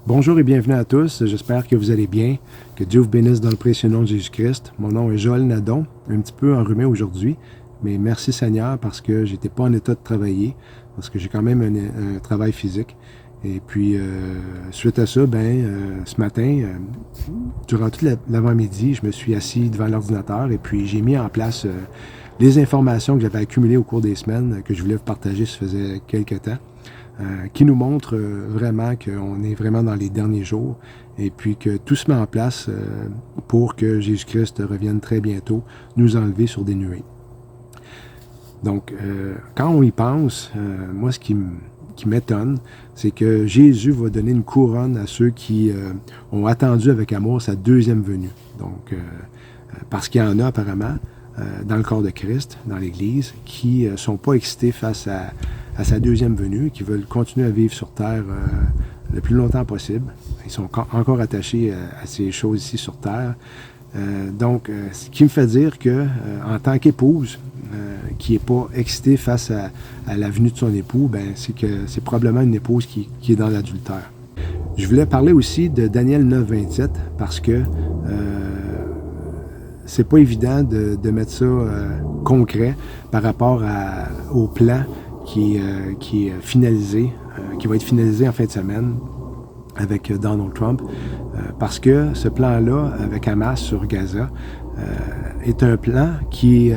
Bonjour et bienvenue à tous. J'espère que vous allez bien. Que Dieu vous bénisse dans le précieux nom de Jésus-Christ. Mon nom est Joël Nadon, un petit peu enrhumé aujourd'hui, mais merci Seigneur parce que j'étais pas en état de travailler, parce que j'ai quand même un travail physique. Et puis, suite à ça, ce matin, durant tout l'avant-midi, je me suis assis devant l'ordinateur et puis j'ai mis en place les informations que j'avais accumulées au cours des semaines que je voulais vous partager, ça faisait quelques temps. Qui nous montre vraiment qu'on est vraiment dans les derniers jours et puis que tout se met en place pour que Jésus-Christ revienne très bientôt nous enlever sur des nuées. Donc, quand on y pense, moi, ce qui m'étonne, c'est que Jésus va donner une couronne à ceux qui ont attendu avec amour sa deuxième venue. Donc, parce qu'il y en a apparemment dans le corps de Christ, dans l'Église, qui ne sont pas excités face à sa deuxième venue, qui veulent continuer à vivre sur Terre le plus longtemps possible. Ils sont encore attachés à ces choses ici sur Terre. Donc, ce qui me fait dire que, en tant qu'épouse, qui n'est pas excitée face à la venue de son époux, c'est que c'est probablement une épouse qui est dans l'adultère. Je voulais parler aussi de Daniel 9, 27, parce que c'est pas évident de mettre ça concret par rapport au plan qui est finalisé, qui va être finalisé en fin de semaine avec Donald Trump, parce que ce plan-là, avec Hamas sur Gaza, est un plan qui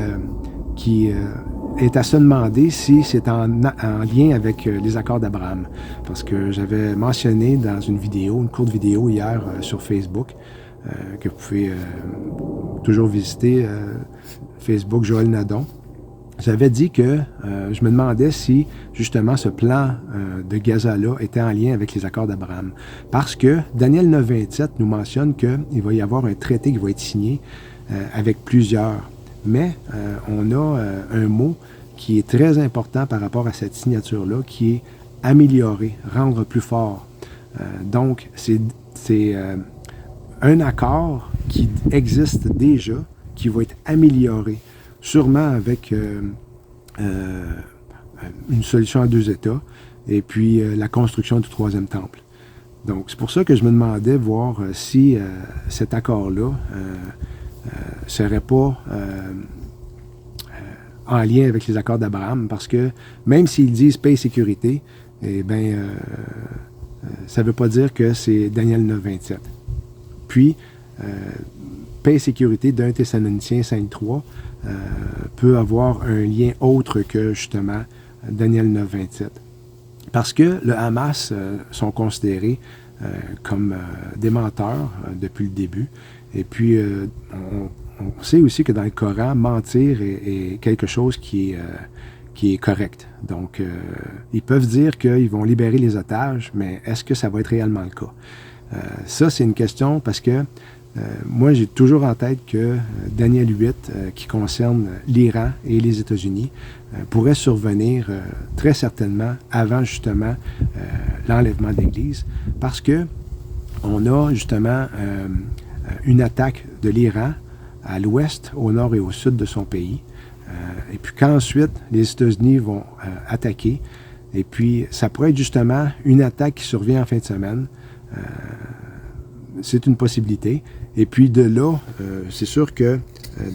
est à se demander si c'est en lien avec les accords d'Abraham. Parce que j'avais mentionné dans une courte vidéo hier sur Facebook, que vous pouvez toujours visiter, Facebook Joël Nadon. J'avais dit que je me demandais si, justement, ce plan de Gaza-là était en lien avec les accords d'Abraham. Parce que Daniel 9, 27 nous mentionne qu'il va y avoir un traité qui va être signé avec plusieurs. Mais on a un mot qui est très important par rapport à cette signature-là, qui est améliorer, rendre plus fort. Donc, c'est un accord qui existe déjà, qui va être amélioré, sûrement avec une solution à 2 États, et puis la construction du 3e temple. Donc, c'est pour ça que je me demandais voir si cet accord-là serait pas en lien avec les accords d'Abraham, parce que même s'ils disent paix et sécurité, ça ne veut pas dire que c'est Daniel 9, 27. Puis, paix et sécurité d'un Thessaloniciens 5.3 peut avoir un lien autre que, justement, Daniel 9, 27. Parce que le Hamas sont considérés comme des menteurs depuis le début. Et puis, on sait aussi que dans le Coran, mentir est quelque chose qui est correct. Donc, ils peuvent dire qu'ils vont libérer les otages, mais est-ce que ça va être réellement le cas? Ça, c'est une question parce que moi, j'ai toujours en tête que Daniel 8, qui concerne l'Iran et les États-Unis, pourrait survenir très certainement avant, justement, l'enlèvement de l'Église, parce que on a, justement, une attaque de l'Iran à l'ouest, au nord et au sud de son pays, et puis qu'ensuite, les États-Unis vont attaquer, et puis ça pourrait être, justement, une attaque qui survient en fin de semaine. C'est une possibilité. Et puis de là, c'est sûr que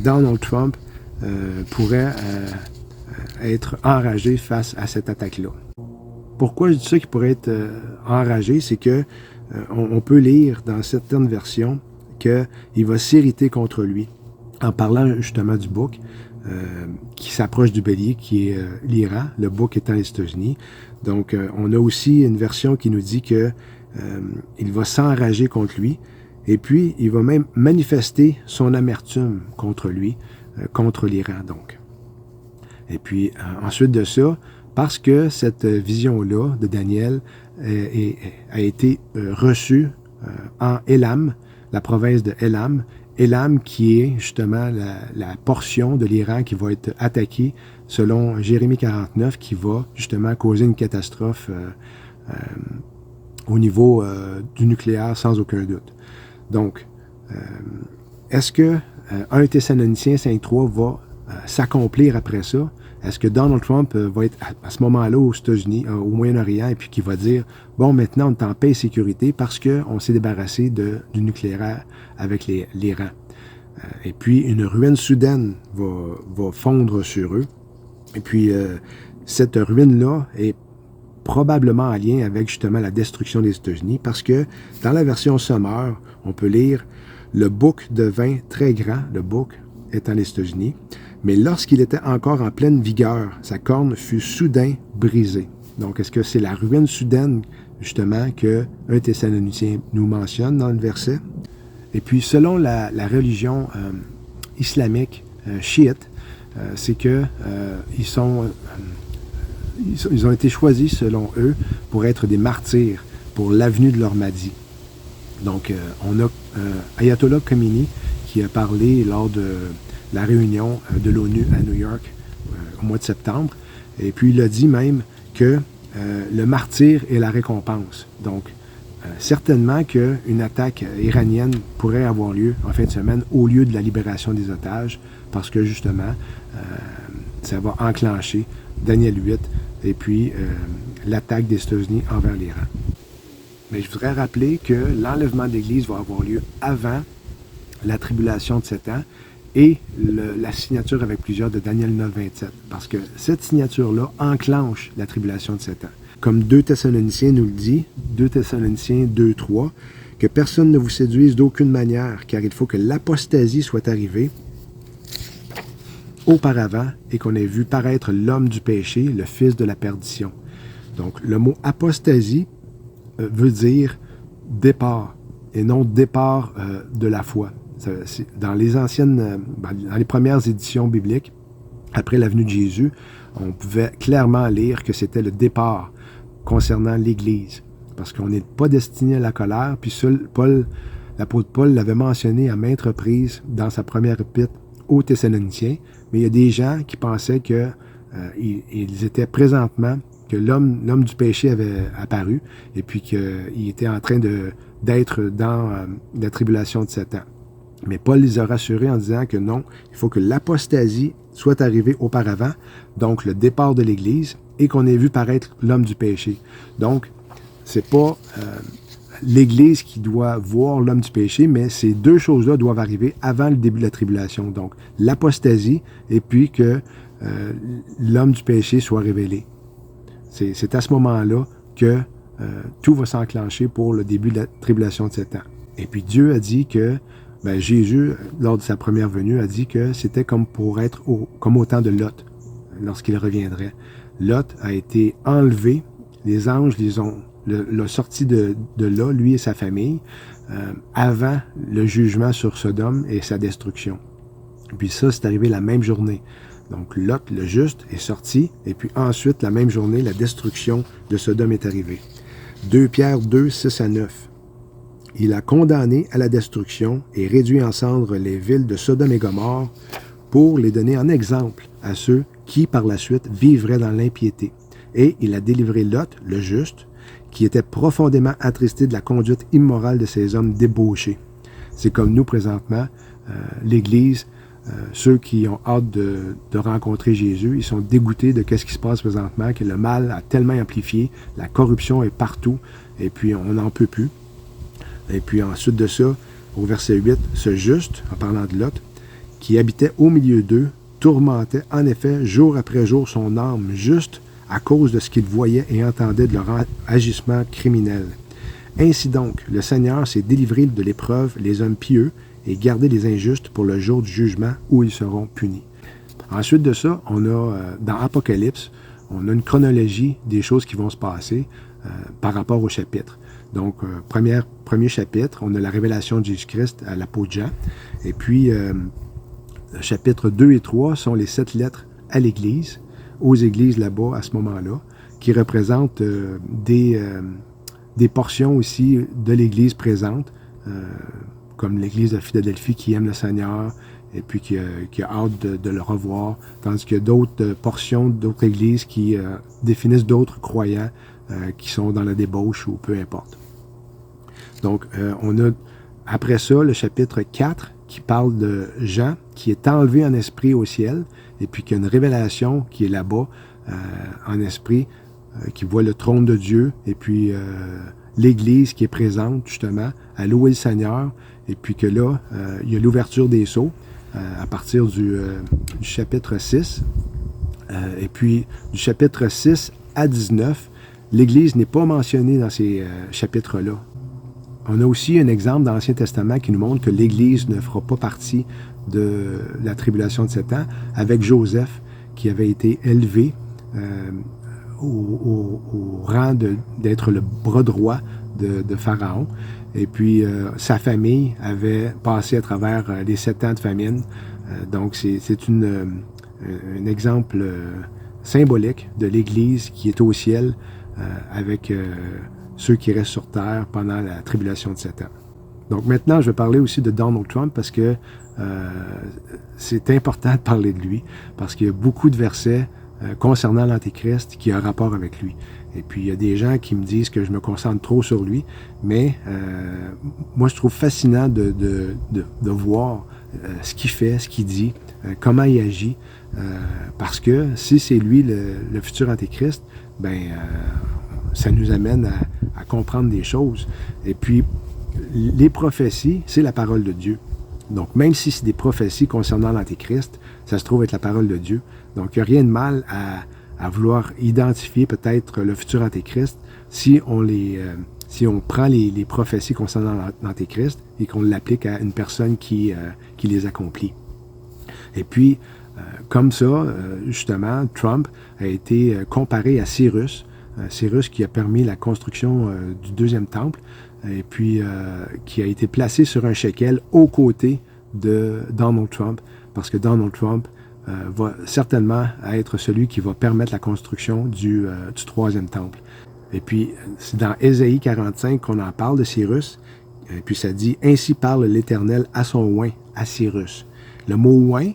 Donald Trump pourrait être enragé face à cette attaque-là. Pourquoi je dis ça qu'il pourrait être enragé? C'est que on peut lire dans certaines versions qu'il va s'irriter contre lui en parlant justement du bouc qui s'approche du bélier, qui est l'Iran, le bouc étant les États-Unis. Donc, on a aussi une version qui nous dit que il va s'enrager contre lui, et puis il va même manifester son amertume contre lui, contre l'Iran donc. Et puis ensuite de ça, parce que cette vision-là de Daniel a été reçue en Élam, la province de Élam, Élam qui est justement la portion de l'Iran qui va être attaquée selon Jérémie 49, qui va justement causer une catastrophe au niveau du nucléaire sans aucun doute. Donc, est-ce que 1 Thessaloniciens 5.3 va s'accomplir après ça? Est-ce que Donald Trump va être à ce moment-là aux États-Unis, au Moyen-Orient, et puis qu'il va dire, bon, maintenant on est en paix et sécurité parce qu'on s'est débarrassé du nucléaire avec l'Iran. Et puis une ruine soudaine va fondre sur eux. Et puis cette ruine-là est probablement en lien avec justement la destruction des États-Unis parce que dans la version sommaire, on peut lire le bouc devint très grand, le bouc étant les États-Unis, mais lorsqu'il était encore en pleine vigueur, sa corne fut soudain brisée. Donc, est-ce que c'est la ruine soudaine, justement, que 1 Thessaloniciens nous mentionne dans le verset? Et puis, selon la religion islamique chiite, c'est que ils ont été choisis, selon eux, pour être des martyrs pour l'avenue de leur Mahdi. Donc, on a Ayatollah Khomeini qui a parlé lors de la réunion de l'ONU à New York au mois de septembre. Et puis, il a dit même que le martyr est la récompense. Donc, certainement qu'une attaque iranienne pourrait avoir lieu en fin de semaine au lieu de la libération des otages parce que, justement, ça va enclencher Daniel 8 et puis l'attaque des États-Unis envers l'Iran. Mais je voudrais rappeler que l'enlèvement de l'Église va avoir lieu avant la tribulation de 7 ans et la signature avec plusieurs de Daniel 9, 27. Parce que cette signature-là enclenche la tribulation de 7 ans. Comme 2 Thessaloniciens nous le dit, 2 Thessaloniciens 2, 3, que personne ne vous séduise d'aucune manière, car il faut que l'apostasie soit arrivée auparavant et qu'on ait vu paraître l'homme du péché, le fils de la perdition. Donc, le mot apostasie veut dire départ et non départ de la foi. Dans les dans les premières éditions bibliques, après la venue de Jésus, on pouvait clairement lire que c'était le départ concernant l'Église. Parce qu'on n'est pas destiné à la colère, puis seul l'apôtre Paul l'avait mentionné à maintes reprises dans sa première épître aux Thessaloniciens, mais il y a des gens qui pensaient qu'ils étaient présentement, que l'homme du péché avait apparu, et puis qu'il était en train d'être dans la tribulation de 7 ans. Mais Paul les a rassurés en disant que non, il faut que l'apostasie soit arrivée auparavant, donc le départ de l'Église, et qu'on ait vu paraître l'homme du péché. Donc, c'est pas l'Église qui doit voir l'homme du péché, mais ces deux choses-là doivent arriver avant le début de la tribulation. Donc, l'apostasie, et puis que l'homme du péché soit révélé. C'est à ce moment-là que tout va s'enclencher pour le début de la tribulation de 7 ans. Et puis Dieu a dit que, Jésus, lors de sa première venue, a dit que c'était comme pour être comme au temps de Lot, lorsqu'il reviendrait. Lot a été enlevé, les anges l'ont sorti de là, lui et sa famille, avant le jugement sur Sodome et sa destruction. Et puis ça, c'est arrivé la même journée. Donc Lot, le juste, est sorti, et puis ensuite, la même journée, la destruction de Sodome est arrivée. 2 Pierre 2, 6 à 9. Il a condamné à la destruction et réduit en cendres les villes de Sodome et Gomorrhe pour les donner en exemple à ceux qui, par la suite, vivraient dans l'impiété. Et il a délivré Lot, le juste, qui était profondément attristé de la conduite immorale de ces hommes débauchés. C'est comme nous, présentement, l'Église, ceux qui ont hâte de rencontrer Jésus, ils sont dégoûtés de ce qui se passe présentement, que le mal a tellement amplifié, la corruption est partout, et puis on n'en peut plus. Et puis ensuite de ça, au verset 8, ce juste, en parlant de Lot, qui habitait au milieu d'eux, tourmentait en effet jour après jour son âme juste à cause de ce qu'il voyait et entendait de leur agissement criminel. Ainsi donc, le Seigneur s'est délivré de l'épreuve les hommes pieux et gardé les injustes pour le jour du jugement où ils seront punis. Ensuite de ça, on a, dans Apocalypse, on a une chronologie des choses qui vont se passer par rapport au chapitre. Donc, premier chapitre, on a la révélation de Jésus-Christ à la peau de Jean. Et puis, chapitres 2 et 3 sont les 7 lettres à l'Église, aux églises là-bas à ce moment-là, qui représentent des portions aussi de l'Église présente, comme l'Église de Philadelphie qui aime le Seigneur et puis qui a hâte de le revoir, tandis qu'il y a d'autres portions d'autres églises qui définissent d'autres croyants qui sont dans la débauche ou peu importe. Donc, on a après ça le chapitre 4 qui parle de Jean qui est enlevé en esprit au ciel et puis qu'il y a une révélation qui est là-bas en esprit, qui voit le trône de Dieu et puis l'Église qui est présente justement à louer le Seigneur et puis que là, il y a l'ouverture des sceaux à partir du chapitre 6 et puis du chapitre 6 à 19, l'Église n'est pas mentionnée dans ces chapitres-là. On a aussi un exemple dans l'Ancien Testament qui nous montre que l'Église ne fera pas partie de la tribulation de 7 ans, avec Joseph qui avait été élevé au rang d'être le bras droit de Pharaon. Et puis, sa famille avait passé à travers les 7 ans de famine. Donc, c'est un exemple symbolique de l'Église qui est au ciel avec ceux qui restent sur terre pendant la tribulation de 7 ans. Donc maintenant, je vais parler aussi de Donald Trump parce que c'est important de parler de lui, parce qu'il y a beaucoup de versets concernant l'Antéchrist qui ont un rapport avec lui. Et puis, il y a des gens qui me disent que je me concentre trop sur lui, mais moi, je trouve fascinant de voir ce qu'il fait, ce qu'il dit, comment il agit, parce que si c'est lui le futur Antéchrist, ça nous amène à comprendre des choses. Et puis, les prophéties, c'est la parole de Dieu. Donc, même si c'est des prophéties concernant l'Antéchrist, ça se trouve être la parole de Dieu. Donc, il n'y a rien de mal à vouloir identifier peut-être le futur Antéchrist si on prend les prophéties concernant l'Antéchrist et qu'on l'applique à une personne qui les accomplit. Et puis, comme ça, justement, Trump a été comparé à Cyrus. Cyrus qui a permis la construction du deuxième temple et puis qui a été placé sur un shekel aux côtés de Donald Trump parce que Donald Trump va certainement être celui qui va permettre la construction du troisième temple. Et puis, c'est dans Ésaïe 45 qu'on en parle de Cyrus. Et puis, ça dit « Ainsi parle l'Éternel à son oint, à Cyrus ». Le mot « oint »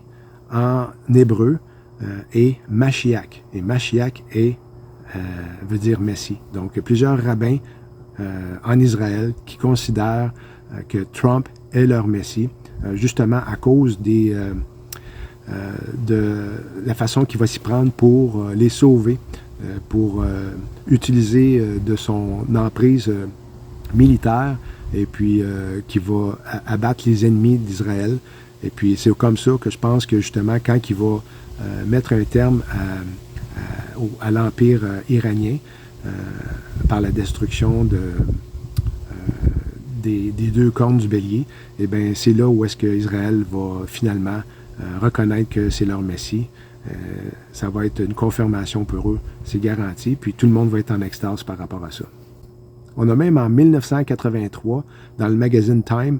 en hébreu est « Mashiach ». Et Mashiach veut dire Messie. Donc, il y a plusieurs rabbins en Israël qui considèrent que Trump est leur Messie, justement à cause de la façon qu'il va s'y prendre pour les sauver, pour utiliser de son emprise militaire et puis qui va abattre les ennemis d'Israël. Et puis c'est comme ça que je pense que justement quand il va mettre un terme à l'empire iranien par la destruction des deux cornes du bélier, et bien c'est là où est-ce qu'Israël va finalement reconnaître que c'est leur Messie. Ça va être une confirmation pour eux, c'est garanti, puis tout le monde va être en extase par rapport à ça. On a même en 1983, dans le magazine Time,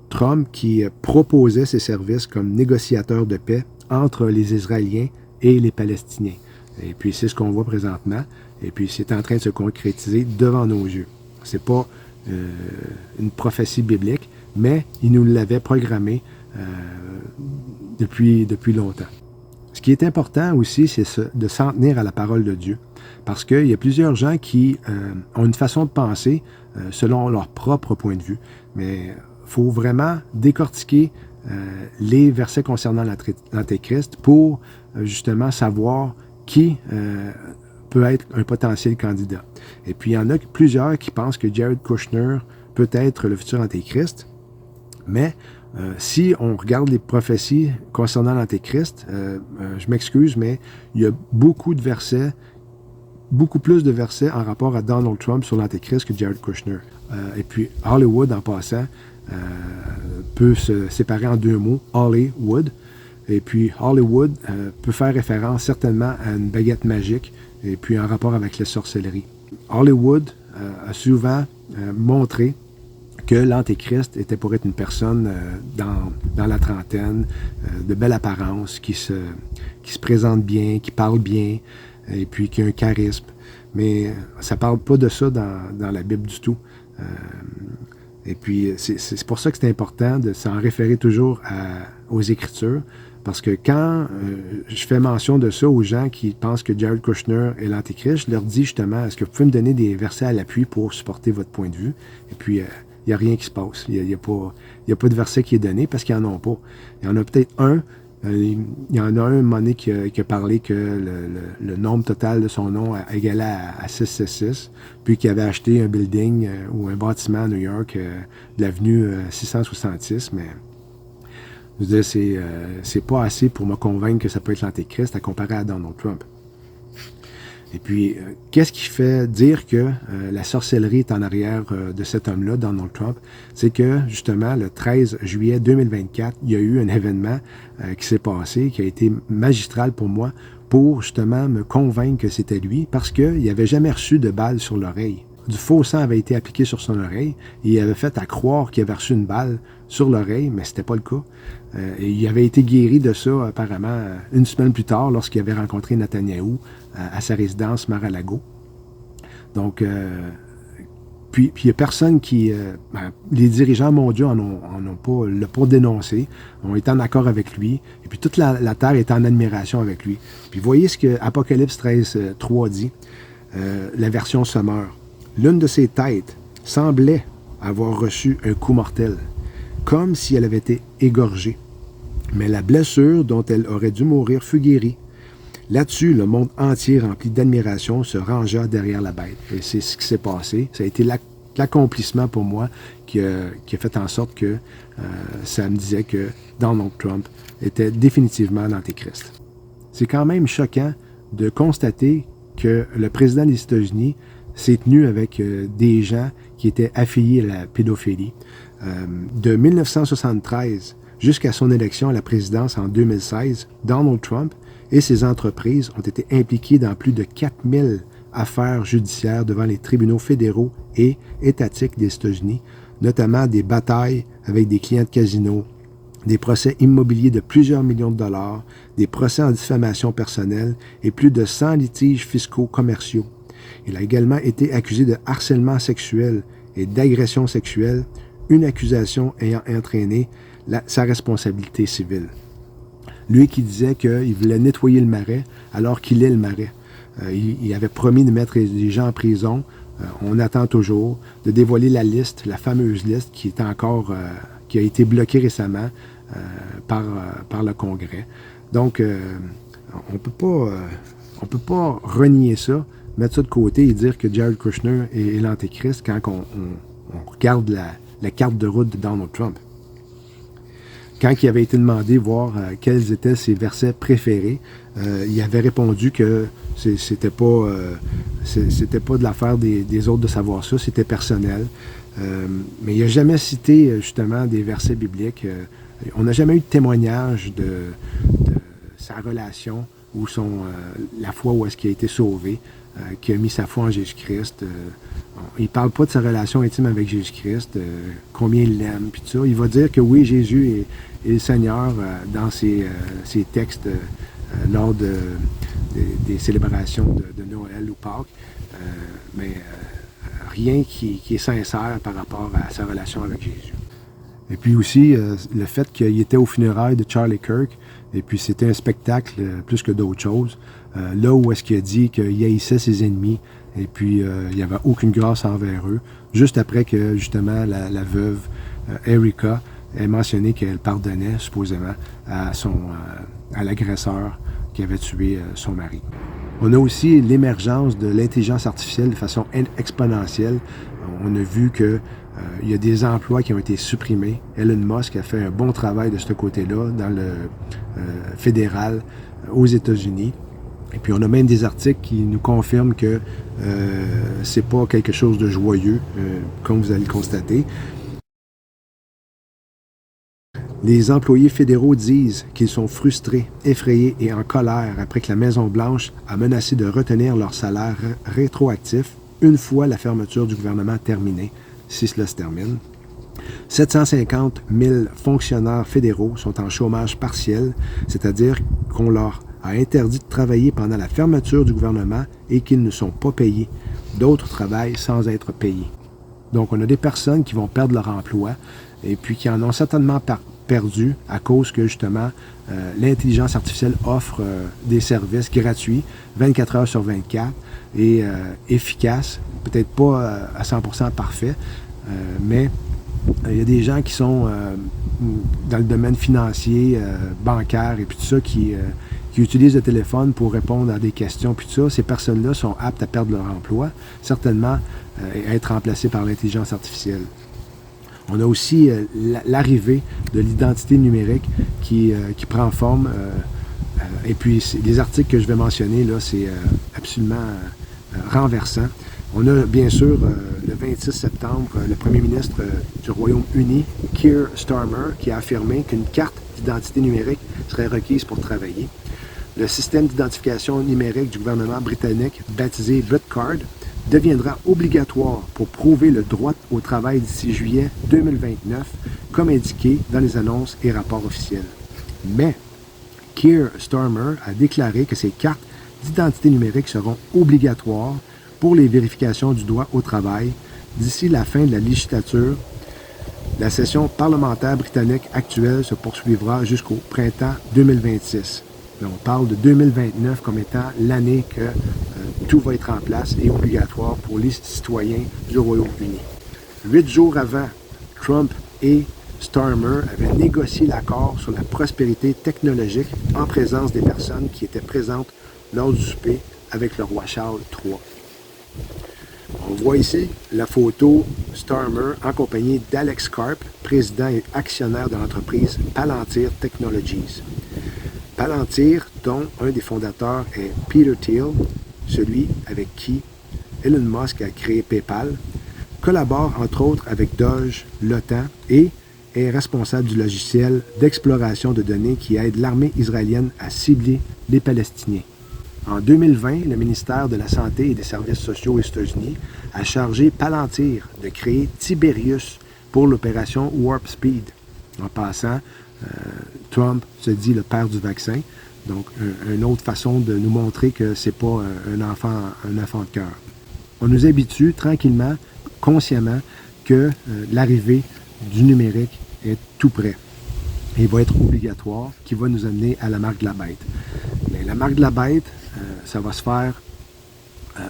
Trump qui proposait ses services comme négociateur de paix entre les Israéliens et les Palestiniens. Et puis c'est ce qu'on voit présentement, et puis c'est en train de se concrétiser devant nos yeux. C'est pas une prophétie biblique, mais il nous l'avait programmé depuis longtemps. Ce qui est important aussi, c'est de s'en tenir à la parole de Dieu. Parce qu'il y a plusieurs gens qui ont une façon de penser selon leur propre point de vue. Mais il faut vraiment décortiquer les versets concernant l'Antéchrist pour justement savoir qui peut être un potentiel candidat. Et puis il y en a plusieurs qui pensent que Jared Kushner peut être le futur Antéchrist. Mais si on regarde les prophéties concernant l'Antéchrist, je m'excuse, mais il y a beaucoup plus de versets en rapport à Donald Trump sur l'Antéchrist que Jared Kushner. Et puis Hollywood, en passant, peut se séparer en deux mots, Hollywood. Et puis Hollywood peut faire référence certainement à une baguette magique et puis en rapport avec la sorcellerie. Hollywood a souvent montré que l'Antéchrist était pour être une personne dans la trentaine, de belle apparence, qui se présente bien, qui parle bien, et puis qui a un charisme. Mais ça ne parle pas de ça dans la Bible du tout. Et puis, c'est pour ça que c'est important de s'en référer toujours aux Écritures, parce que quand je fais mention de ça aux gens qui pensent que Jared Kushner est l'Antéchrist, je leur dis justement, est-ce que vous pouvez me donner des versets à l'appui pour supporter votre point de vue? Et puis, il n'y a rien qui se passe. Il n'y a pas de verset qui est donné parce qu'ils n'en ont pas. Il y en a peut-être un. Il y en a un moment donné qui a parlé que le nombre total de son nom égalait à 666, puis qu'il avait acheté un building ou un bâtiment à New York de l'avenue 666, mais je veux dire, c'est pas assez pour me convaincre que ça peut être l'Antéchrist à comparer à Donald Trump. Et puis, qu'est-ce qui fait dire que la sorcellerie est en arrière de cet homme-là, Donald Trump? C'est que, justement, le 13 juillet 2024, il y a eu un événement qui s'est passé, qui a été magistral pour moi, pour justement me convaincre que c'était lui, parce qu'il n'avait jamais reçu de balle sur l'oreille. Du faux sang avait été appliqué sur son oreille, et il avait fait à croire qu'il avait reçu une balle sur l'oreille, mais c'était pas le cas. Et il avait été guéri de ça, apparemment, une semaine plus tard, lorsqu'il avait rencontré Netanyahou à sa résidence Mar-a-Lago. Donc, puis il n'y a personne qui... les dirigeants mondiaux l'ont pas dénoncé, ont été en accord avec lui, et puis toute la terre est en admiration avec lui. Puis voyez ce que Apocalypse 13, 3 dit, la version Sommeur. L'une de ses têtes semblait avoir reçu un coup mortel, comme si elle avait été égorgée. Mais la blessure dont elle aurait dû mourir fut guérie. Là-dessus, le monde entier rempli d'admiration se rangea derrière la bête. Et c'est ce qui s'est passé. Ça a été l'accomplissement pour moi qui a fait en sorte que ça me disait que Donald Trump était définitivement l'Antéchrist. C'est quand même choquant de constater que le président des États-Unis s'est tenu avec des gens qui étaient affiliés à la pédophilie. De 1973 jusqu'à son élection à la présidence en 2016, Donald Trump et ses entreprises ont été impliqués dans plus de 4000 affaires judiciaires devant les tribunaux fédéraux et étatiques des États-Unis, notamment des batailles avec des clients de casinos, des procès immobiliers de plusieurs millions de dollars, des procès en diffamation personnelle et plus de 100 litiges fiscaux commerciaux. Il a également été accusé de harcèlement sexuel et d'agression sexuelle, une accusation ayant entraîné sa responsabilité civile. Lui qui disait qu'il voulait nettoyer le marais alors qu'il est le marais. Il avait promis de mettre les gens en prison. On attend toujours de dévoiler la liste, la fameuse liste qui est encore, qui a été bloquée récemment par le Congrès. Donc, on peut pas renier ça, mettre ça de côté et dire que Jared Kushner est l'Antéchrist quand on regarde la carte de route de Donald Trump. Quand il avait été demandé voir quels étaient ses versets préférés, il avait répondu que c'était pas de l'affaire des autres de savoir ça, c'était personnel. Mais il n'a jamais cité justement des versets bibliques. On n'a jamais eu de témoignage de sa relation ou la foi où est-ce qu'il a été sauvé, qui a mis sa foi en Jésus-Christ. Il ne parle pas de sa relation intime avec Jésus-Christ, combien il l'aime, puis tout ça. Il va dire que oui, Jésus est le Seigneur dans ses textes lors des célébrations de Noël ou Pâques, mais rien qui est sincère par rapport à sa relation avec Jésus. Et puis aussi, le fait qu'il était aux funérailles de Charlie Kirk, et puis c'était un spectacle plus que d'autres choses, là où est-ce qu'il a dit qu'il haïssait ses ennemis, et puis il n'y avait aucune grâce envers eux, juste après que justement la veuve Erika ait mentionné qu'elle pardonnait supposément à l'agresseur qui avait tué son mari. On a aussi l'émergence de l'intelligence artificielle de façon exponentielle. On a vu que il y a des emplois qui ont été supprimés. Elon Musk a fait un bon travail de ce côté-là dans le fédéral aux États-Unis. Et puis on a même des articles qui nous confirment que c'est pas quelque chose de joyeux, comme vous allez le constater. Les employés fédéraux disent qu'ils sont frustrés, effrayés et en colère après que la Maison-Blanche a menacé de retenir leur salaire rétroactif une fois la fermeture du gouvernement terminée, si cela se termine. 750 000 fonctionnaires fédéraux sont en chômage partiel, c'est-à-dire qu'on leur a interdit de travailler pendant la fermeture du gouvernement et qu'ils ne sont pas payés. D'autres travaillent sans être payés. Donc, on a des personnes qui vont perdre leur emploi et puis qui en ont certainement perdu à cause que, justement, l'intelligence artificielle offre des services gratuits, 24 heures sur 24, et efficaces, peut-être pas à 100% parfaits, mais Il y a des gens qui sont dans le domaine financier, bancaire et puis tout ça, qui utilisent le téléphone pour répondre à des questions, puis tout ça. Ces personnes-là sont aptes à perdre leur emploi, certainement et être remplacées par l'intelligence artificielle. On a aussi l'arrivée de l'identité numérique qui prend forme. Et puis, les articles que je vais mentionner, là, c'est absolument renversant. On a bien sûr le 26 septembre le premier ministre du Royaume-Uni, Keir Starmer, qui a affirmé qu'une carte d'identité numérique serait requise pour travailler. Le système d'identification numérique du gouvernement britannique, baptisé BritCard, deviendra obligatoire pour prouver le droit au travail d'ici juillet 2029, comme indiqué dans les annonces et rapports officiels. Mais Keir Starmer a déclaré que ces cartes d'identité numérique seront obligatoires pour les vérifications du droit au travail d'ici la fin de la législature. La session parlementaire britannique actuelle se poursuivra jusqu'au printemps 2026. On parle de 2029 comme étant l'année que tout va être en place et obligatoire pour les citoyens du Royaume-Uni. 8 jours avant, Trump et Starmer avaient négocié l'accord sur la prospérité technologique en présence des personnes qui étaient présentes lors du souper avec le roi Charles III. On voit ici la photo Starmer en compagnie d'Alex Karp, président et actionnaire de l'entreprise Palantir Technologies. Palantir, dont un des fondateurs est Peter Thiel, celui avec qui Elon Musk a créé PayPal, collabore entre autres avec Doge, l'OTAN et est responsable du logiciel d'exploration de données qui aide l'armée israélienne à cibler les Palestiniens. En 2020, le ministère de la Santé et des Services sociaux aux États-Unis a chargé Palantir de créer Tiberius pour l'opération Warp Speed. En passant, Trump se dit le père du vaccin, donc une autre façon de nous montrer que c'est pas un enfant de cœur. On nous habitue tranquillement, consciemment, que l'arrivée du numérique est tout près et va être obligatoire, qui va nous amener à la marque de la bête. Mais la marque de la bête, ça va se faire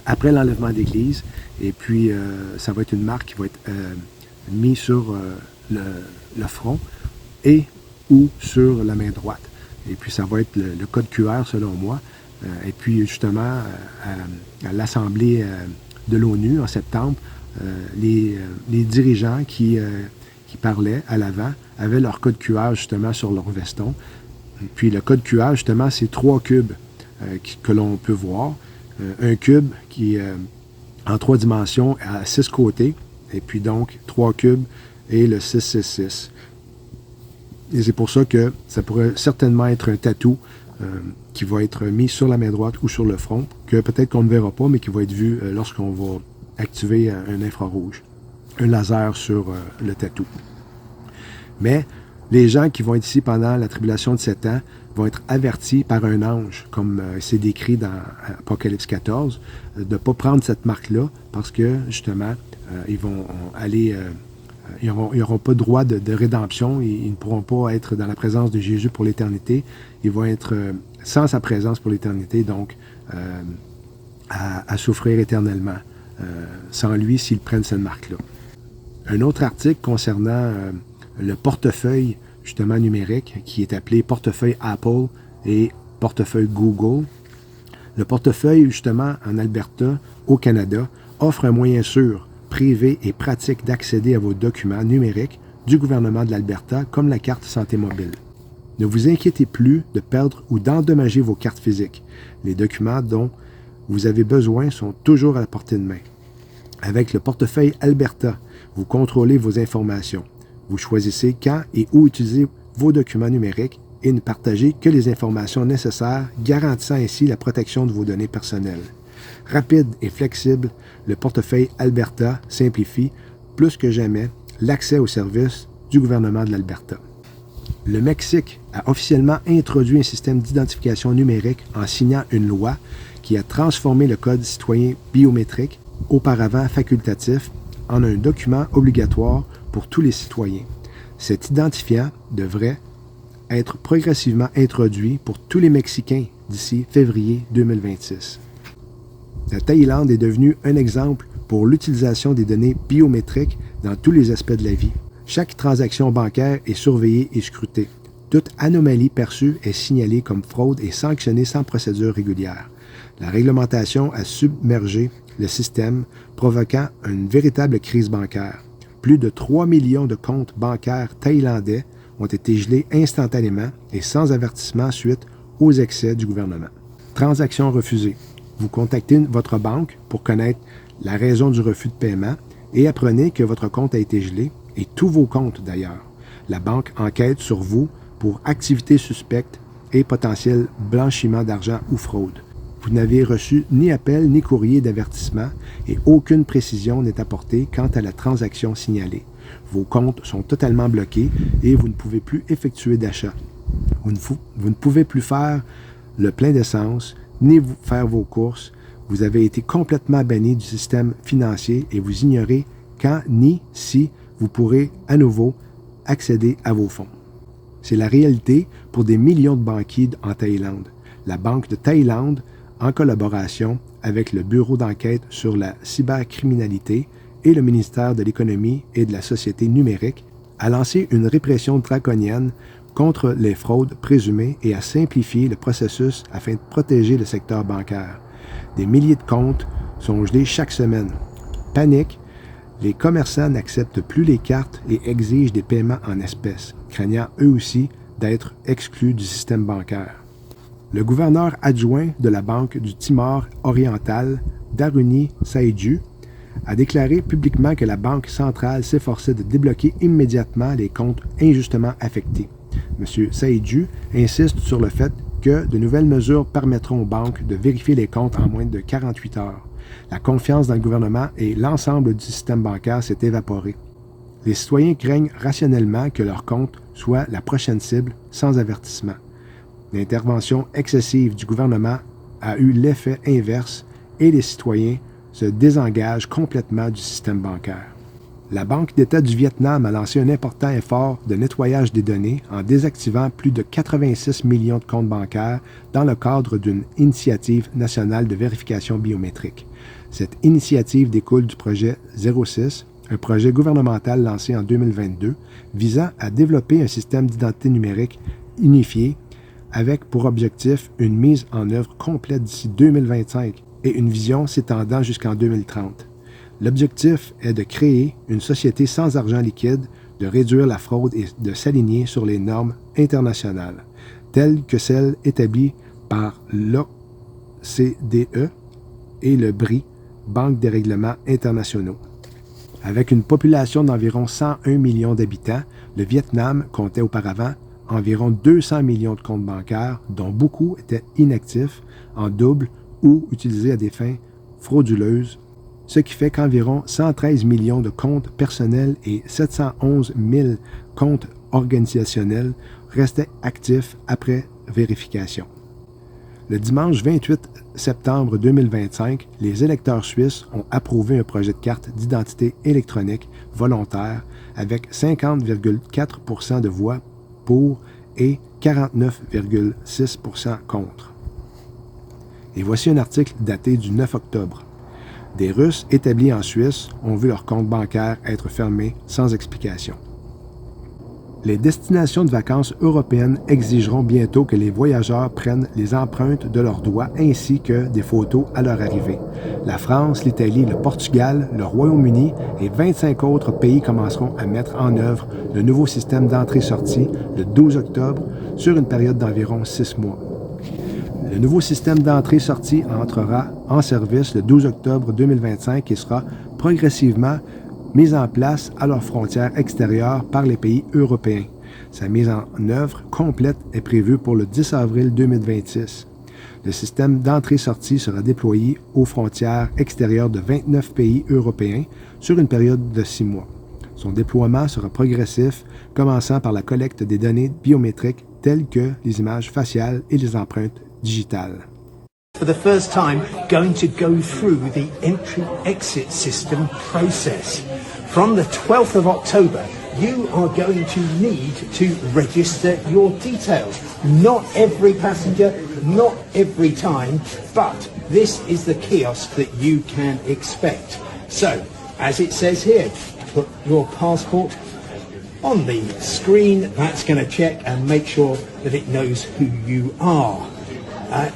après l'enlèvement d'Église, et puis ça va être une marque qui va être mise sur le front et ou sur la main droite. Et puis ça va être le code QR selon moi. Et puis justement, à l'Assemblée de l'ONU en septembre, les dirigeants qui parlaient à l'avant avaient leur code QR justement sur leur veston. Et puis le code QR, justement, c'est 3 cubes que l'on peut voir. Un cube qui est en 3 dimensions à 6 côtés, et puis donc 3 cubes et le 666. Et c'est pour ça que ça pourrait certainement être un tatou qui va être mis sur la main droite ou sur le front, que peut-être qu'on ne verra pas, mais qui va être vu lorsqu'on va activer un infrarouge, un laser sur le tatou. Mais les gens qui vont être ici pendant la tribulation de 7 ans vont être avertis par un ange, comme c'est décrit dans Apocalypse 14, de ne pas prendre cette marque-là, parce que, justement, ils vont aller... ils n'auront pas de droit de rédemption, ils ne pourront pas être dans la présence de Jésus pour l'éternité, ils vont être sans sa présence pour l'éternité, donc à souffrir éternellement, sans lui s'ils prennent cette marque-là. Un autre article concernant le portefeuille, justement numérique, qui est appelé portefeuille Apple et portefeuille Google. Le portefeuille, justement, en Alberta, au Canada, offre un moyen sûr, privé et pratique d'accéder à vos documents numériques du gouvernement de l'Alberta, comme la carte santé mobile. Ne vous inquiétez plus de perdre ou d'endommager vos cartes physiques. Les documents dont vous avez besoin sont toujours à la portée de main. Avec le portefeuille Alberta, vous contrôlez vos informations. Vous choisissez quand et où utiliser vos documents numériques et ne partagez que les informations nécessaires, garantissant ainsi la protection de vos données personnelles. Rapide et flexible, le portefeuille Alberta simplifie plus que jamais l'accès aux services du gouvernement de l'Alberta. Le Mexique a officiellement introduit un système d'identification numérique en signant une loi qui a transformé le Code citoyen biométrique, auparavant facultatif, en un document obligatoire pour tous les citoyens. Cet identifiant devrait être progressivement introduit pour tous les Mexicains d'ici février 2026. La Thaïlande est devenue un exemple pour l'utilisation des données biométriques dans tous les aspects de la vie. Chaque transaction bancaire est surveillée et scrutée. Toute anomalie perçue est signalée comme fraude et sanctionnée sans procédure régulière. La réglementation a submergé le système, provoquant une véritable crise bancaire. Plus de 3 millions de comptes bancaires thaïlandais ont été gelés instantanément et sans avertissement suite aux excès du gouvernement. Transactions refusées. Vous contactez votre banque pour connaître la raison du refus de paiement et apprenez que votre compte a été gelé, et tous vos comptes d'ailleurs. La banque enquête sur vous pour activités suspectes et potentiel blanchiment d'argent ou fraude. Vous n'avez reçu ni appel ni courrier d'avertissement et aucune précision n'est apportée quant à la transaction signalée. Vos comptes sont totalement bloqués et vous ne pouvez plus effectuer d'achat. Vous ne pouvez plus faire le plein d'essence ni faire vos courses. Vous avez été complètement banni du système financier et vous ignorez quand ni si vous pourrez à nouveau accéder à vos fonds. C'est la réalité pour des millions de banquiers en Thaïlande. La Banque de Thaïlande, en collaboration avec le Bureau d'enquête sur la cybercriminalité et le ministère de l'Économie et de la Société numérique, a lancé une répression draconienne contre les fraudes présumées et a simplifié le processus afin de protéger le secteur bancaire. Des milliers de comptes sont gelés chaque semaine. Panique, les commerçants n'acceptent plus les cartes et exigent des paiements en espèces, craignant eux aussi d'être exclus du système bancaire. Le gouverneur adjoint de la Banque du Timor oriental, Daruni Saidju, a déclaré publiquement que la Banque centrale s'efforçait de débloquer immédiatement les comptes injustement affectés. M. Saidju insiste sur le fait que de nouvelles mesures permettront aux banques de vérifier les comptes en moins de 48 heures. La confiance dans le gouvernement et l'ensemble du système bancaire s'est évaporée. Les citoyens craignent rationnellement que leur compte soit la prochaine cible sans avertissement. L'intervention excessive du gouvernement a eu l'effet inverse et les citoyens se désengagent complètement du système bancaire. La Banque d'État du Vietnam a lancé un important effort de nettoyage des données en désactivant plus de 86 millions de comptes bancaires dans le cadre d'une initiative nationale de vérification biométrique. Cette initiative découle du projet 06, un projet gouvernemental lancé en 2022 visant à développer un système d'identité numérique unifié avec pour objectif une mise en œuvre complète d'ici 2025 et une vision s'étendant jusqu'en 2030. L'objectif est de créer une société sans argent liquide, de réduire la fraude et de s'aligner sur les normes internationales, telles que celles établies par l'OCDE et le BRI, Banque des règlements internationaux. Avec une population d'environ 101 millions d'habitants, le Vietnam comptait auparavant environ 200 millions de comptes bancaires, dont beaucoup étaient inactifs, en double ou utilisés à des fins frauduleuses, ce qui fait qu'environ 113 millions de comptes personnels et 711 000 comptes organisationnels restaient actifs après vérification. Le dimanche 28 septembre 2025, les électeurs suisses ont approuvé un projet de carte d'identité électronique volontaire avec 50,4% de voix pour et 49,6% contre. Et voici un article daté du 9 octobre. Des Russes établis en Suisse ont vu leur compte bancaire être fermé sans explication. Les destinations de vacances européennes exigeront bientôt que les voyageurs prennent les empreintes de leurs doigts ainsi que des photos à leur arrivée. La France, l'Italie, le Portugal, le Royaume-Uni et 25 autres pays commenceront à mettre en œuvre le nouveau système d'entrée-sortie le 12 octobre sur une période d'environ 6 mois. Le nouveau système d'entrée-sortie entrera en service le 12 octobre 2025 et sera progressivement mise en place à leurs frontières extérieures par les pays européens. Sa mise en œuvre complète est prévue pour le 10 avril 2026. Le système d'entrée-sortie sera déployé aux frontières extérieures de 29 pays européens sur une période de 6 mois. Son déploiement sera progressif, commençant par la collecte des données biométriques telles que les images faciales et les empreintes digitales. For the first time, going to go through the entry-exit system process. From the 12th of October, you are going to need to register your details. Not every passenger, not every time, but this is the kiosk that you can expect. So, as it says here, put your passport on the screen. That's going to check and make sure that it knows who you are.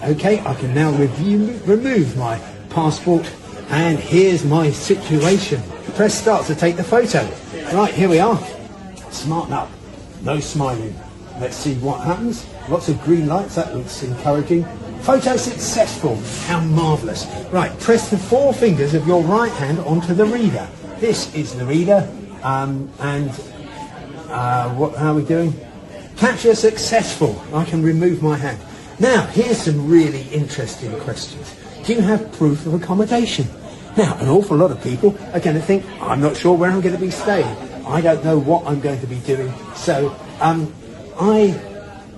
Okay, I can now remove my passport, and here's my situation. Press start to take the photo. Right, here we are. Smarten up. No smiling. Let's see what happens. Lots of green lights. That looks encouraging. Photo successful. How marvellous. Right, press the 4 fingers of your right hand onto the reader. This is the reader. How are we doing? Capture successful. I can remove my hand. Now, here's some really interesting questions. Do you have proof of accommodation? Now, an awful lot of people are going to think, I'm not sure where I'm going to be staying. I don't know what I'm going to be doing. So, I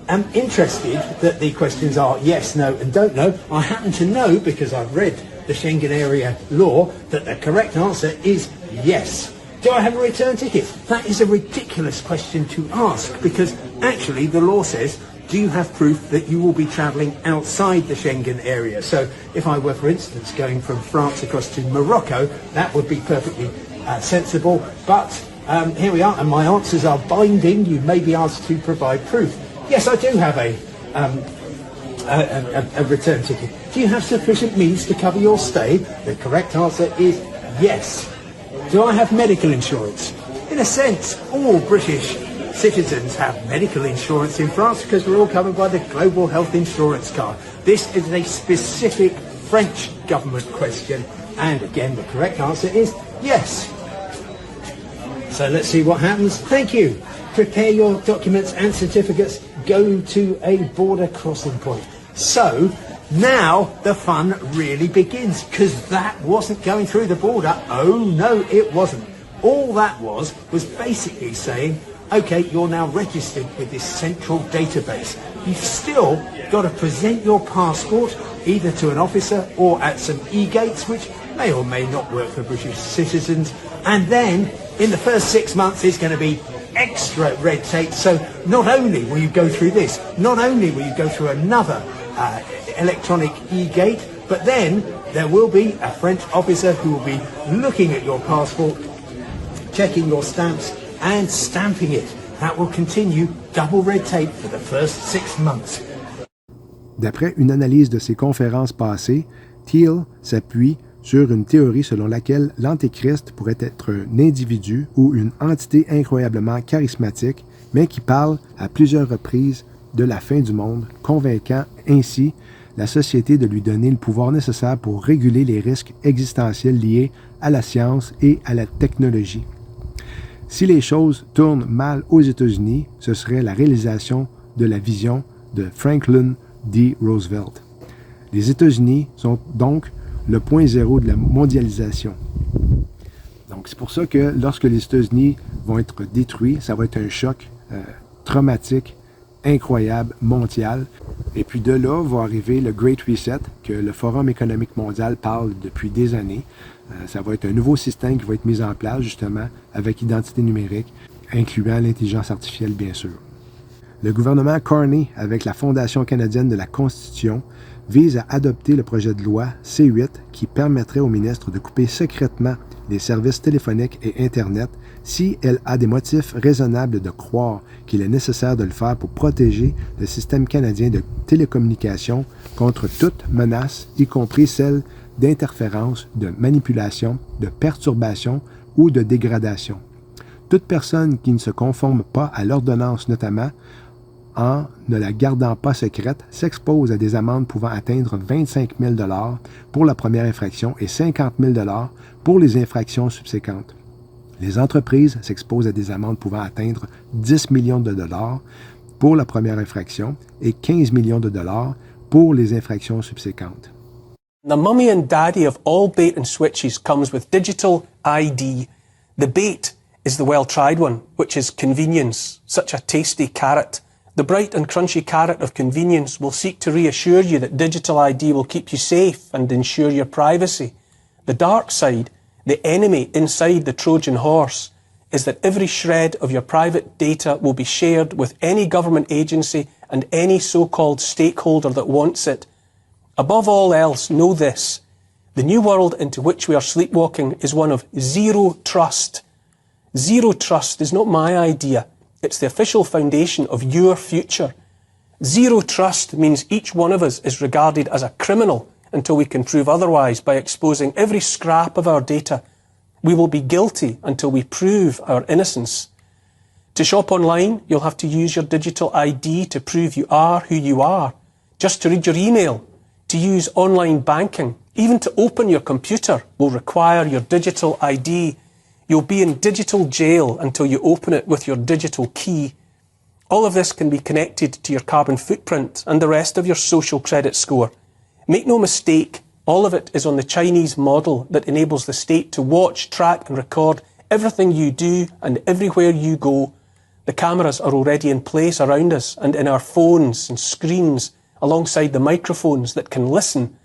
am interested that the questions are yes, no, and don't know. I happen to know, because I've read the Schengen area law, that the correct answer is yes. Do I have a return ticket? That is a ridiculous question to ask, because actually the law says, do you have proof that you will be travelling outside the Schengen area? So if I were, for instance, going from France across to Morocco, that would be perfectly sensible. But here we are, and my answers are binding. You may be asked to provide proof. Yes, I do have a return ticket. Do you have sufficient means to cover your stay? The correct answer is yes. Do I have medical insurance? In a sense, all British citizens have medical insurance in France because we're all covered by the Global Health Insurance Card. This is a specific French government question, and again, the correct answer is yes. So let's see what happens. Thank you. Prepare your documents and certificates. Go to a border crossing point. So now the fun really begins, because that wasn't going through the border. Oh no, it wasn't. All that was basically saying, okay, you're now registered with this central database. You've still got to present your passport either to an officer or at some e-gates, which may or may not work for British citizens. And then in the first 6 months it's going to be extra red tape. So not only will you go through this, not only will you go through another electronic e-gate, but then there will be a French officer who will be looking at your passport, checking your stamps and stamping it. That will continue double red tape for the first 6 months. D'après une analyse de ces conférences passées, Thiel s'appuie sur une théorie selon laquelle l'Antéchrist pourrait être un individu ou une entité incroyablement charismatique, mais qui parle à plusieurs reprises de la fin du monde, convainquant ainsi la société de lui donner le pouvoir nécessaire pour réguler les risques existentiels liés à la science et à la technologie. Si les choses tournent mal aux États-Unis, ce serait la réalisation de la vision de Franklin D. Roosevelt. Les États-Unis sont donc le point zéro de la mondialisation. Donc c'est pour ça que lorsque les États-Unis vont être détruits, ça va être un choc traumatique, incroyable, mondial. Et puis de là va arriver le Great Reset, que le Forum économique mondial parle depuis des années. Ça va être un nouveau système qui va être mis en place, justement, avec identité numérique, incluant l'intelligence artificielle, bien sûr. Le gouvernement Carney, avec la Fondation canadienne de la Constitution, vise à adopter le projet de loi C8 qui permettrait au ministre de couper secrètement les services téléphoniques et Internet si elle a des motifs raisonnables de croire qu'il est nécessaire de le faire pour protéger le système canadien de télécommunications contre toute menace, y compris celle d'interférence, de manipulation, de perturbation ou de dégradation. Toute personne qui ne se conforme pas à l'ordonnance notamment, en ne la gardant pas secrète, s'expose à des amendes pouvant atteindre 25 000 $ pour la première infraction et 50 000 $ pour les infractions subséquentes. Les entreprises s'exposent à des amendes pouvant atteindre 10 millions de dollars pour la première infraction et 15 millions de dollars pour les infractions subséquentes. The mummy and daddy of all bait and switches comes with digital ID. The bait is the well-tried one, which is convenience, such a tasty carrot. The bright and crunchy carrot of convenience will seek to reassure you that digital ID will keep you safe and ensure your privacy. The dark side, the enemy inside the Trojan horse, is that every shred of your private data will be shared with any government agency and any so-called stakeholder that wants it. Above all else, know this. The new world into which we are sleepwalking is one of zero trust. Zero trust is not my idea. It's the official foundation of your future. Zero trust means each one of us is regarded as a criminal until we can prove otherwise by exposing every scrap of our data. We will be guilty until we prove our innocence. To shop online, you'll have to use your digital ID to prove you are who you are. Just to read your email, to use online banking, even to open your computer will require your digital ID. You'll be in digital jail until you open it with your digital key. All of this can be connected to your carbon footprint and the rest of your social credit score. Make no mistake, all of it is on the Chinese model that enables the state to watch, track and record everything you do and everywhere you go. The cameras are already in place around us and in our phones and screens alongside the microphones that can listen.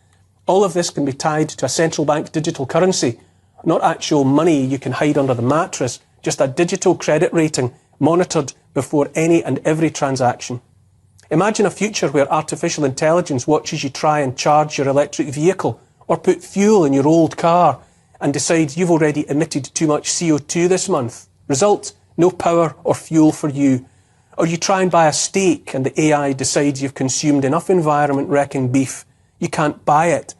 All of this can be tied to a central bank digital currency, not actual money you can hide under the mattress, just a digital credit rating monitored before any and every transaction. Imagine a future where artificial intelligence watches you try and charge your electric vehicle or put fuel in your old car and decides you've already emitted too much CO2 this month. Result, no power or fuel for you. Or you try and buy a steak and the AI decides you've consumed enough environment-wrecking beef. You can't buy it.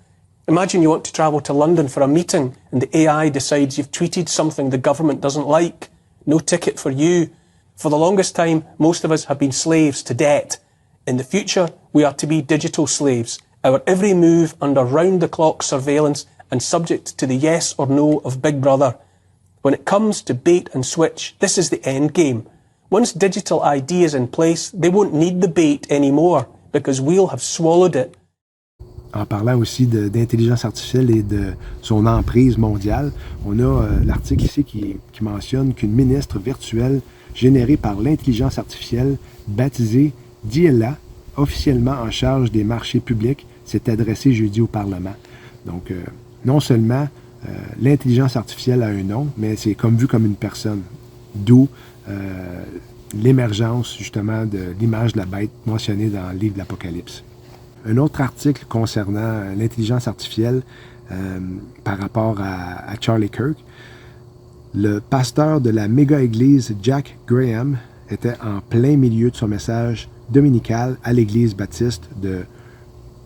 Imagine you want to travel to London for a meeting and the AI decides you've tweeted something the government doesn't like. No ticket for you. For the longest time, most of us have been slaves to debt. In the future, we are to be digital slaves, our every move under round-the-clock surveillance and subject to the yes or no of Big Brother. When it comes to bait and switch, this is the end game. Once digital ID is in place, they won't need the bait anymore because we'll have swallowed it. En parlant aussi d'intelligence artificielle et de son emprise mondiale, on a l'article ici qui mentionne qu'une ministre virtuelle générée par l'intelligence artificielle, baptisée Diela, officiellement en charge des marchés publics, s'est adressée jeudi au Parlement. Donc, non seulement l'intelligence artificielle a un nom, mais c'est vu comme une personne. D'où l'émergence, justement, de l'image de la bête mentionnée dans le livre de l'Apocalypse. Un autre article concernant l'intelligence artificielle par rapport à Charlie Kirk. Le pasteur de la méga-église Jack Graham était en plein milieu de son message dominical à l'église baptiste de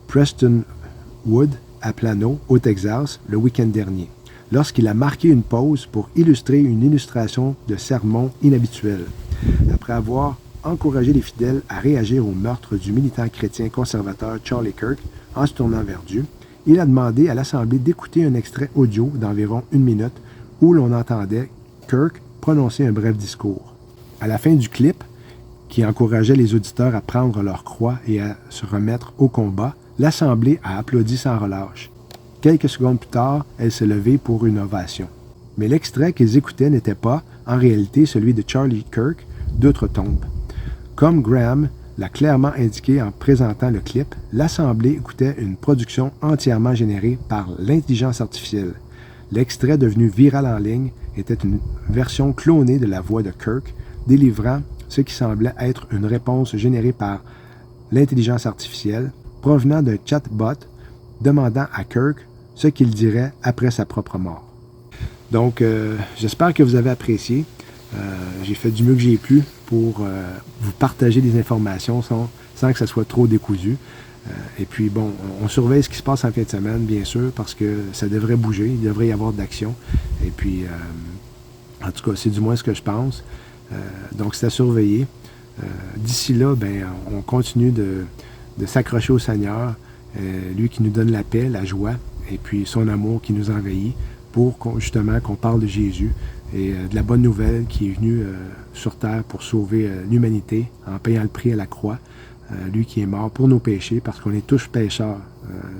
Prestonwood à Plano, au Texas, le week-end dernier, lorsqu'il a marqué une pause pour illustrer une illustration de sermon inhabituel. Après avoir encouragé les fidèles à réagir au meurtre du militant chrétien conservateur Charlie Kirk en se tournant vers Dieu, il a demandé à l'Assemblée d'écouter un extrait audio d'environ 1 minute où l'on entendait Kirk prononcer un bref discours. À la fin du clip, qui encourageait les auditeurs à prendre leur croix et à se remettre au combat, l'Assemblée a applaudi sans relâche. Quelques secondes plus tard, elle s'est levée pour une ovation. Mais l'extrait qu'ils écoutaient n'était pas, en réalité, celui de Charlie Kirk d'outre-tombe. Comme Graham l'a clairement indiqué en présentant le clip, l'Assemblée écoutait une production entièrement générée par l'intelligence artificielle. L'extrait devenu viral en ligne était une version clonée de la voix de Kirk, délivrant ce qui semblait être une réponse générée par l'intelligence artificielle provenant d'un chatbot demandant à Kirk ce qu'il dirait après sa propre mort. Donc, j'espère que vous avez apprécié. J'ai fait du mieux que j'ai pu pour vous partager des informations sans que ça soit trop décousu. Et puis, bon, on surveille ce qui se passe en fin de semaine, bien sûr, parce que ça devrait bouger, il devrait y avoir de l'action. Et puis, en tout cas, c'est du moins ce que je pense. Donc, c'est à surveiller. D'ici là, ben, on continue de s'accrocher au Seigneur, lui qui nous donne la paix, la joie, et puis son amour qui nous envahit pour justement qu'on parle de Jésus et de la bonne nouvelle qui est venue sur terre pour sauver l'humanité en payant le prix à la croix. Lui qui est mort pour nos péchés, parce qu'on est tous pécheurs,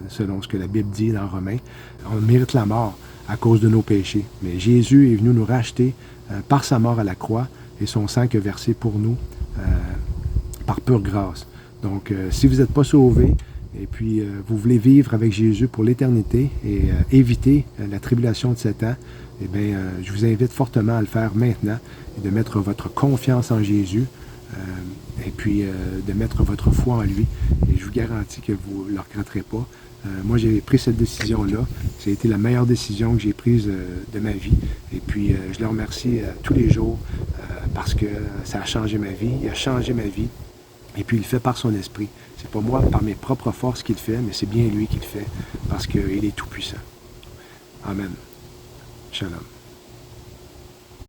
selon ce que la Bible dit dans Romains. On mérite la mort à cause de nos péchés. Mais Jésus est venu nous racheter par sa mort à la croix et son sang qui a versé pour nous par pure grâce. Donc, si vous n'êtes pas sauvés et puis vous voulez vivre avec Jésus pour l'éternité et éviter la tribulation de 7 ans, eh bien, je vous invite fortement à le faire maintenant et de mettre votre confiance en Jésus. Et puis de mettre votre foi en lui. Et je vous garantis que vous ne le regretterez pas. Moi, j'ai pris cette décision-là. Ça a été la meilleure décision que j'ai prise de ma vie. Et puis, je le remercie tous les jours parce que ça a changé ma vie. Il a changé ma vie. Et puis, il le fait par son esprit. C'est pas moi, par mes propres forces qu'il le fait, mais c'est bien lui qui le fait parce qu'il est tout-puissant. Amen. Shalom.